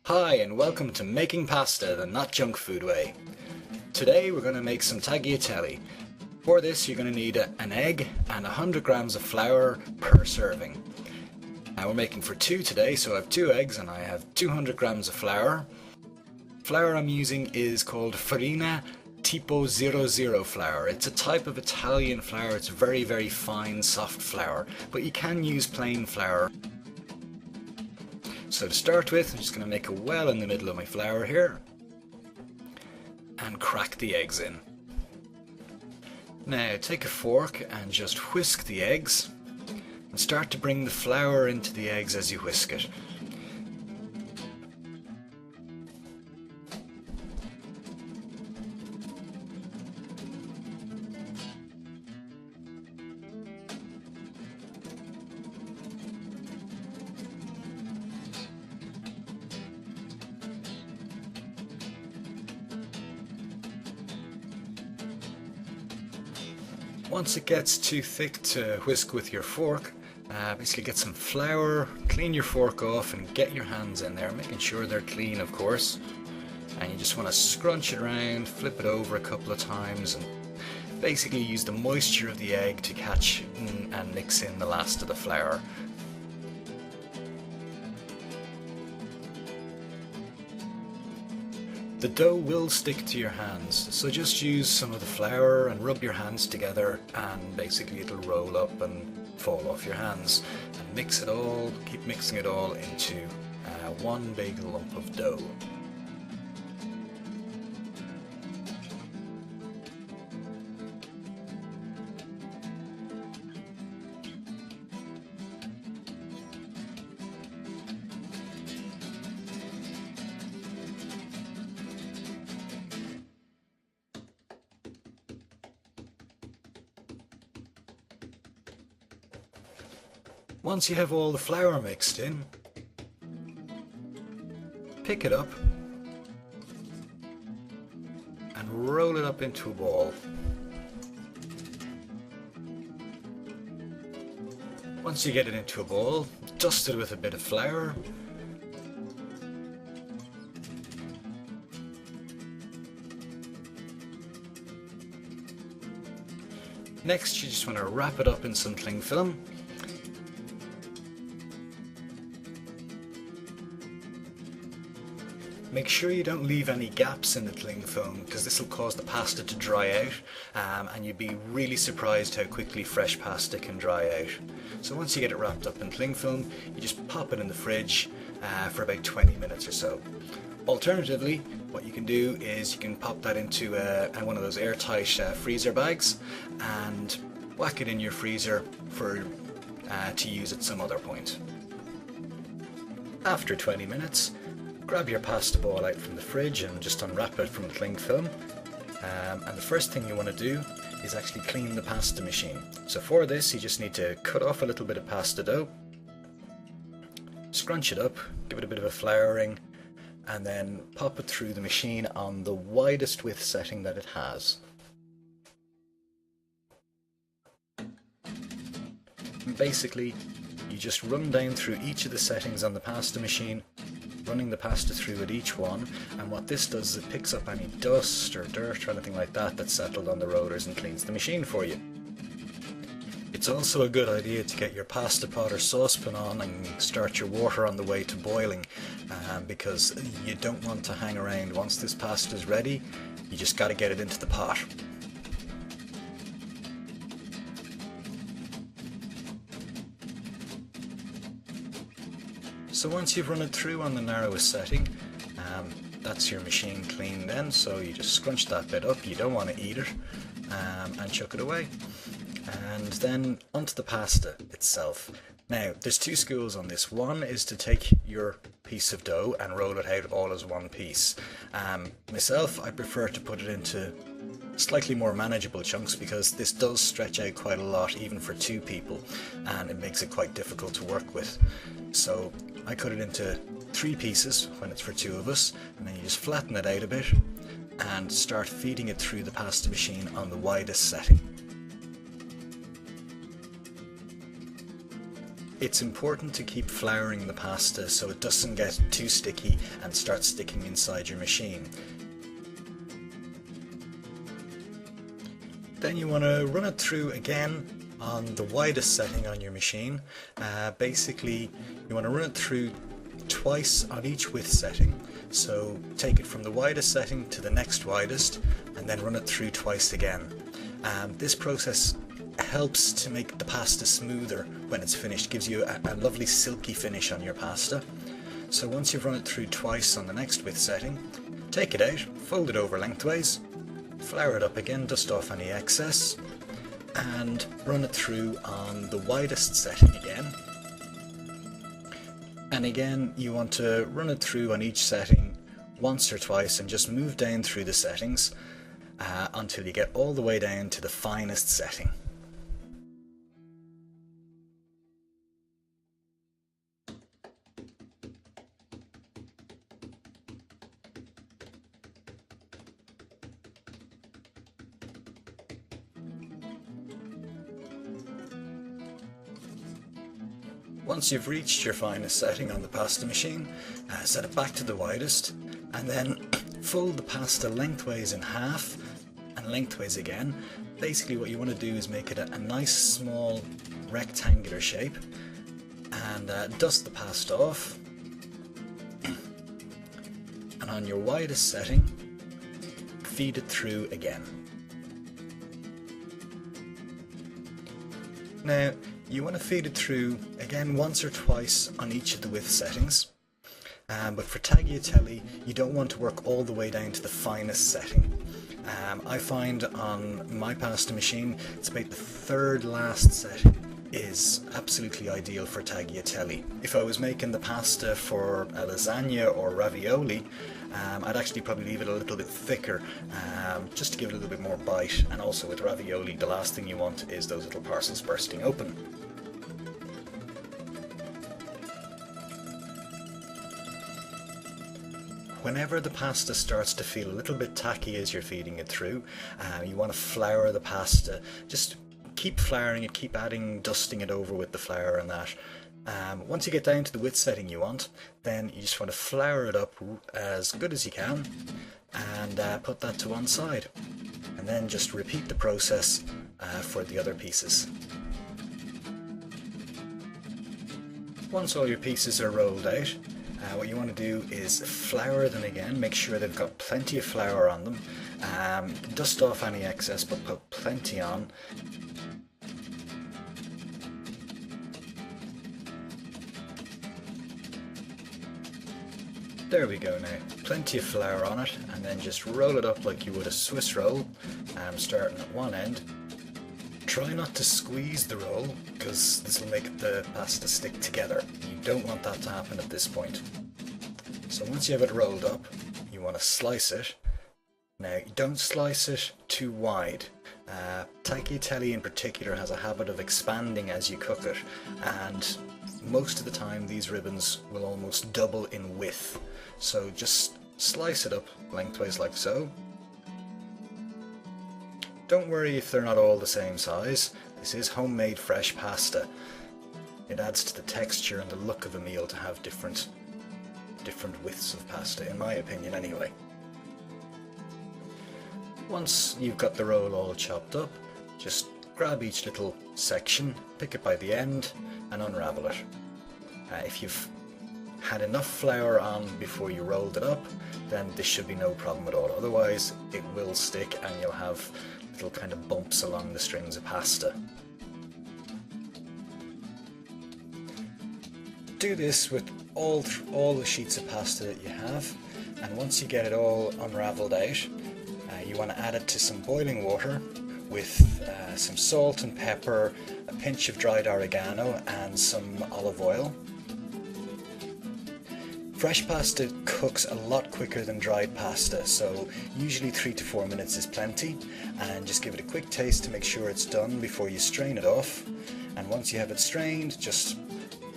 Hi and welcome to Making Pasta the Not Junk Food Way. Today we're going to make some tagliatelle. For this you're going to need an egg and 100 grams of flour per serving. Now we're making for two today, so I have 2 eggs and I have 200 grams of flour. Flour I'm using is called Farina Tipo 00 flour. It's a type of Italian flour. It's very fine, soft flour, but you can use plain flour. So to start with, I'm just going to make a well in the middle of my flour here and crack the eggs in. Now take a fork and just whisk the eggs and start to bring the flour into the eggs as you whisk it. Once it gets too thick to whisk with your fork, basically get some flour, clean your fork off and get your hands in there, making sure they're clean of course. And you just want to scrunch it around, flip it over a couple of times and basically use the moisture of the egg to catch and mix in the last of the flour. The dough will stick to your hands, so just use some of the flour and rub your hands together and basically it'll roll up and fall off your hands. And mix it all, keep mixing it all into one big lump of dough. Once you have all the flour mixed in, pick it up and roll it up into a ball. Once you get it into a ball, dust it with a bit of flour. Next, you just want to wrap it up in some cling film. Make sure you don't leave any gaps in the cling film because this will cause the pasta to dry out and you'd be really surprised how quickly fresh pasta can dry out. So once you get it wrapped up in cling film, you just pop it in the fridge for about 20 minutes or so. Alternatively, what you can do is you can pop that into one of those airtight freezer bags and whack it in your freezer to use at some other point. After 20 minutes, grab your pasta ball out from the fridge and just unwrap it from the cling film. And the first thing you want to do is actually clean the pasta machine. So for this you just need to cut off a little bit of pasta dough, scrunch it up, give it a bit of a flouring, and then pop it through the machine on the widest width setting that it has. And basically you just run down through each of the settings on the pasta machine, running the pasta through at each one, and what this does is it picks up any dust or dirt or anything like that that's settled on the rollers and cleans the machine for you. It's also a good idea to get your pasta pot or saucepan on and start your water on the way to boiling because you don't want to hang around. Once this pasta is ready, you just got to get it into the pot. So once you've run it through on the narrowest setting, that's your machine clean then, so you just scrunch that bit up, you don't want to eat it, and chuck it away. And then onto the pasta itself. Now, there's 2 schools on this. One is to take your piece of dough and roll it out all as one piece. Myself, I prefer to put it into slightly more manageable chunks because this does stretch out quite a lot even for 2 people and it makes it quite difficult to work with. So I cut it into 3 pieces when it's for 2 of us, and then you just flatten it out a bit and start feeding it through the pasta machine on the widest setting. it's important to keep flouring the pasta so it doesn't get too sticky and start sticking inside your machine. Then you want to run it through again on the widest setting on your machine. Basically, you want to run it through twice on each width setting. So take it from the widest setting to the next widest and then run it through twice again. This process helps to make the pasta smoother when it's finished, gives you a lovely silky finish on your pasta. So once you've run it through twice on the next width setting, take it out, fold it over lengthways, flour it up again, dust off any excess, and run it through on the widest setting again. And again, you want to run it through on each setting once or twice and just move down through the settings until you get all the way down to the finest setting. Once you've reached your finest setting on the pasta machine, set it back to the widest and then fold the pasta lengthways in half and lengthways again. Basically what you want to do is make it a nice small rectangular shape and dust the pasta off, and on your widest setting feed it through again. Now you want to feed it through again once or twice on each of the width settings, but for tagliatelle you don't want to work all the way down to the finest setting. I find on my pasta machine it's about the third last setting is absolutely ideal for tagliatelle. If I was making the pasta for a lasagna or ravioli, I'd actually probably leave it a little bit thicker just to give it a little bit more bite, and also with ravioli the last thing you want is those little parcels bursting open. Whenever the pasta starts to feel a little bit tacky as you're feeding it through, you want to flour the pasta. Just keep flouring it, keep adding, dusting it over with the flour and that. Once you get down to the width setting you want, then you just want to flour it up as good as you can and put that to one side. And then just repeat the process for the other pieces. Once all your pieces are rolled out, what you want to do is flour them again, make sure they've got plenty of flour on them, dust off any excess but put plenty on. There we go now, plenty of flour on it, and then just roll it up like you would a Swiss roll, starting at one end. Try not to squeeze the roll because this will make the pasta stick together. You don't want that to happen at this point. So once you have it rolled up, you want to slice it. Now don't slice it too wide. Tagliatelle in particular has a habit of expanding as you cook it, and most of the time these ribbons will almost double in width. So just slice it up lengthways like so. Don't worry if they're not all the same size. This is homemade fresh pasta. It adds to the texture and the look of a meal to have different widths of pasta, in my opinion anyway. Once you've got the roll all chopped up, just grab each little section, pick it by the end and unravel it. If you've had enough flour on before you rolled it up, then this should be no problem at all. Otherwise it will stick and you'll have little kind of bumps along the strings of pasta. Do this with all the sheets of pasta that you have, and once you get it all unraveled out, you want to add it to some boiling water with some salt and pepper, a pinch of dried oregano and some olive oil. Fresh pasta cooks a lot quicker than dried pasta, so usually 3 to 4 minutes is plenty, and just give it a quick taste to make sure it's done before you strain it off. And once you have it strained, just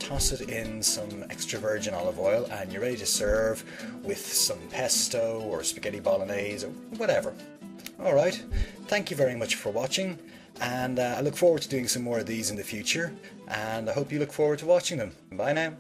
toss it in some extra virgin olive oil and you're ready to serve with some pesto or spaghetti bolognese or whatever. Alright, thank you very much for watching. And I look forward to doing some more of these in the future, and I hope you look forward to watching them. Bye now.